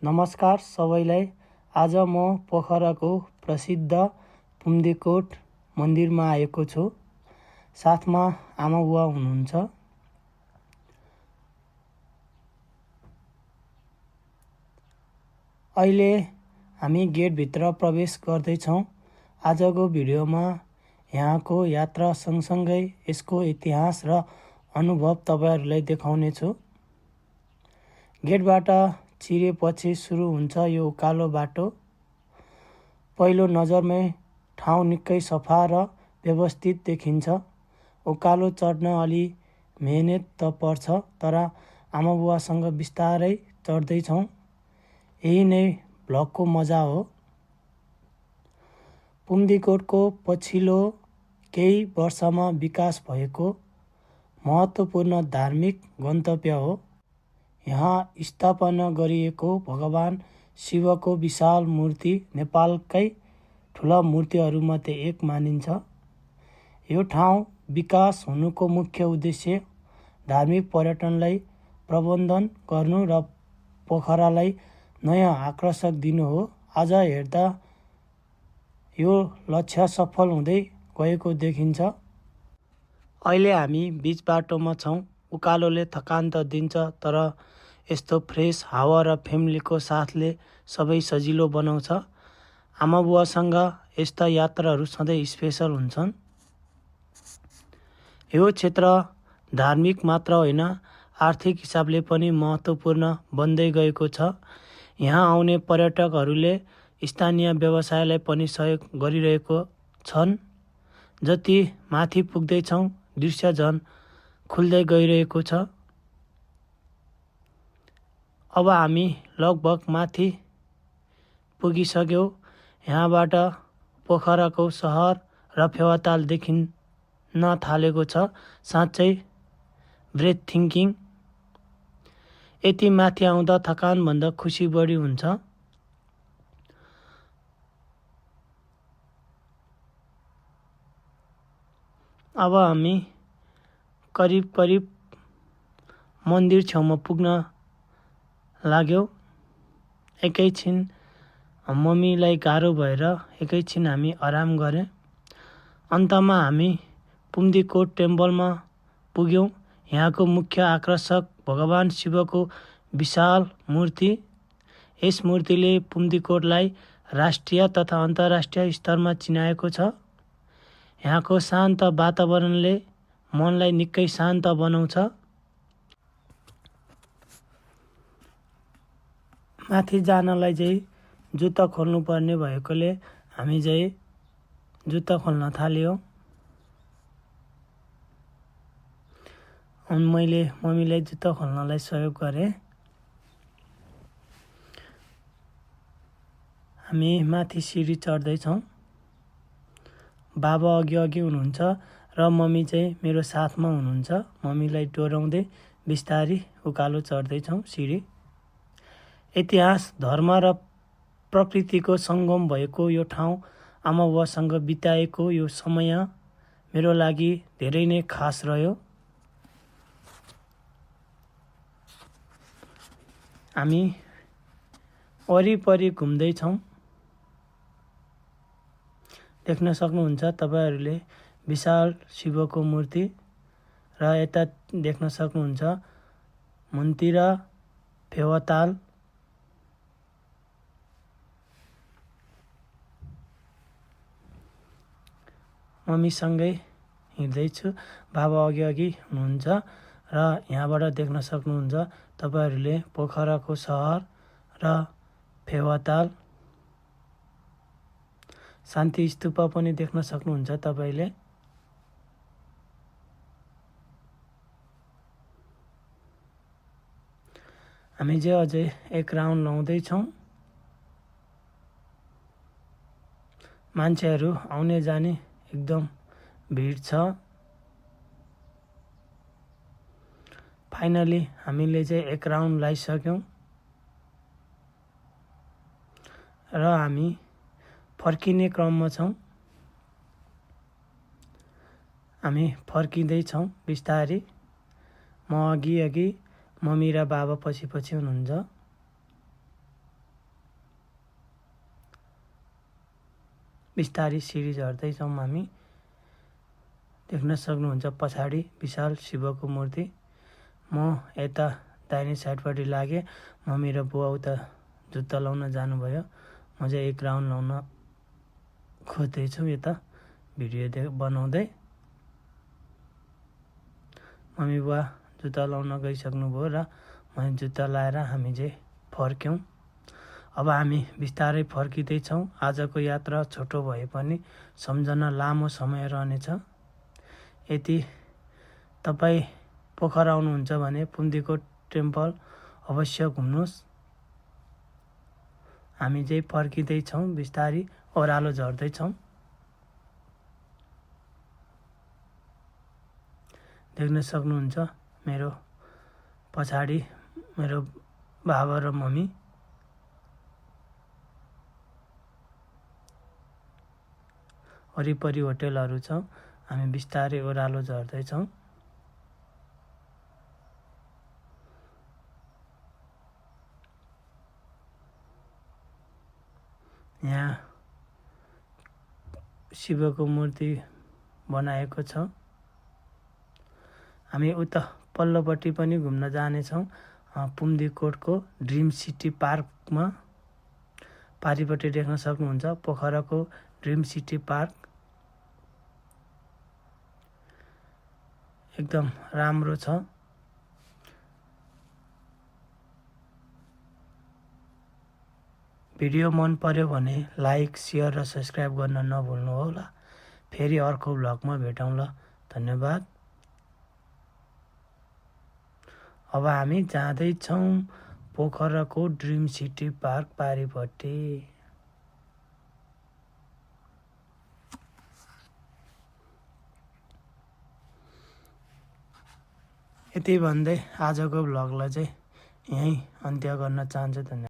नमस्कार सबैलाई। आज म पोखराको प्रसिद्ध पुम्दीकोट मन्दिरमा आएको छु। साथमा आमा बुवा हुनुहुन्छ। अहिले हामी गेटभित्र प्रवेश गर्दैछौँ। आजको भिडियोमा यहाँको यात्रा सँगसँगै यसको इतिहास र अनुभव तपाईहरुलाई देखाउनेछु। गेटबाट छिरेपछि सुरु हुन्छ यो उकालो बाटो। पहिलो नजरमै ठाउँ निकै सफा र व्यवस्थित देखिन्छ। उकालो चढ्न अलि मेहनत त पर्छ, तर आमा बुवासँग बिस्तारै चढ्दैछौँ। यही नै भ्लगको मजा हो। पुम्दीकोटको पछिल्लो केही वर्षमा विकास भएको महत्त्वपूर्ण धार्मिक गन्तव्य हो। यहाँ स्थापना गरिएको भगवान शिवको विशाल मूर्ति नेपालकै ठुला मूर्तिहरूमध्ये एक मानिन्छ। यो ठाउँ विकास हुनुको मुख्य उद्देश्य धार्मिक पर्यटनलाई प्रबन्धन गर्नु र पोखरालाई नयाँ आकर्षक दिनु हो। आज हेर्दा यो लक्ष्य सफल हुँदै गएको देखिन्छ। अहिले हामी बीच बाटोमा छौँ। उकालोले थकान त दिन्छ, तर यस्तो फ्रेस हावा र फ्यामिलीको साथले सबै सजिलो बनाउँछ। आमा बुवासँग यस्ता यात्राहरू सधैँ स्पेशल हुन्छन्। यो क्षेत्र धार्मिक मात्र होइन, आर्थिक हिसाबले पनि महत्त्वपूर्ण बन्दै गएको छ। यहाँ आउने पर्यटकहरूले स्थानीय व्यवसायलाई पनि सहयोग गरिरहेको छन्। जति माथि पुग्दैछौँ, दृश्य झन् खुल्दै गइरहेको छ। अब हामी लगभग माथि पुगिसक्यौँ। यहाँबाट पोखराको सहर र फेवाताल देखिन थालेको छ। साँच्चै ब्रेथ थिङ्किङ। यति माथि आउँदा थकानभन्दा खुसी बढी हुन्छ। अब हामी करिब मन्दिर छेउमा पुग्न लाग्यौँ। एकैछिन मम्मीलाई गाह्रो भएर एकैछिन हामी आराम गरे। अन्तमा हामी पुम्दीकोट टेम्पलमा पुग्यौँ। यहाँको मुख्य आकर्षक भगवान शिवको विशाल मूर्ति। यस मूर्तिले पुम्दीकोटलाई राष्ट्रिय तथा अन्तर्राष्ट्रिय स्तरमा चिनाएको छ। यहाँको शान्त वातावरणले मनलाई निकै शान्त बनाउँछ। माथि जानलाई चाहिँ जुत्ता खोल्नुपर्ने भएकोले हामी चाहिँ जुत्ता खोल्न थाल्यौँ। अनि मैले मम्मीलाई जुत्ता खोल्नलाई सहयोग गरेँ। हामी माथि सिडी चढ्दैछौँ। बाबा अघि हुनुहुन्छ र मम्मी चाहिँ मेरो साथमा हुनुहुन्छ। मम्मीलाई डोराउँदै बिस्तारी उकालो चढ्दैछौँ सिडी। इतिहास, धर्म र प्रकृतिको सङ्गम भएको यो ठाउँ, आमा बुवासँग बिताएको यो समय मेरो लागि धेरै नै खास रह्यो। हामी वरिपरि घुम्दैछौँ। देख्न सक्नुहुन्छ तपाईहरूले विशाल शिवको मूर्ति र यता देख्न सक्नुहुन्छ मन्दिर फेवाताल। मम्मीसँगै हिँड्दैछु। बाबा अघि हुनुहुन्छ र यहाँबाट देख्न सक्नुहुन्छ तपाईहरूले पोखराको सहर र फेवाताल। शान्ति स्तूप पनि देख्न सक्नुहुन्छ तपाईले। हामी चाहिँ अझै एक राउन्ड लाउँदैछौँ। मान्छेहरू आउने जाने एकदम भिड छ। फाइनली हामीले चाहिँ एक राउन्ड लाइसक्यौँ र हामी फर्किने क्रममा छौँ। हामी फर्किँदैछौँ बिस्तारी। म अघि मम्मी र बाबा पछि हुनुहुन्छ। बिस्तारै सिँढी झर्दैछौँ हामी। देख्न सक्नुहुन्छ पछाडि विशाल शिवको मूर्ति। म यता दाहिने साइडपट्टि लागेँ। मम्मी र बुवा उता जुत्ता लाउन जानुभयो। म चाहिँ एक राउन्ड लाउन खोज्दैछु यता भिडियो बनाउँदै। मम्मी बुवा जुत्ता लाउन गइसक्नुभयो र मैले जुत्ता लाएर हामी चाहिँ फर्क्यौँ। अब हामी बिस्तारै फर्किँदैछौँ। आजको यात्रा छोटो भए पनि सम्झना लामो समय रहनेछ। यदि तपाईँ पोखरा आउनुहुन्छ भने पुम्दीकोट टेम्पल अवश्य घुम्नुहोस्। हामी चाहिँ फर्किँदैछौँ, बिस्तारै ओह्रालो झर्दैछौँ। देख्न सक्नुहुन्छ मेरो पछाडि मेरो बाबा र मम्मी। वरिपरि होटेलहरू छ। हामी बिस्तारै ओह्रालो झर्दैछौँ। यहाँ शिवको मूर्ति बनाएको छ। हामी उता पल्लोपट्टि पनि घुम्न जानेछौँ। पुम्दीकोटको ड्रिम सिटी पार्कमा पारिपट्टि देख्न सक्नुहुन्छ पोखराको ड्रिम सिटी पार्क। एकदम राम्रो छ। भिडियो मन पर्यो भने लाइक, सेयर र सब्सक्राइब गर्न नभुल्नुहोला। फेरि अर्को भ्लगमा भेटौँला। धन्यवाद। अब हामी जाँदैछौँ पोखराको ड्रिम सिटी पार्क पारिपट्टि। यति भन्दै आजको भ्लगलाई चाहिँ यहीँ अन्त्य गर्न चाहन्छु। धन्यवाद।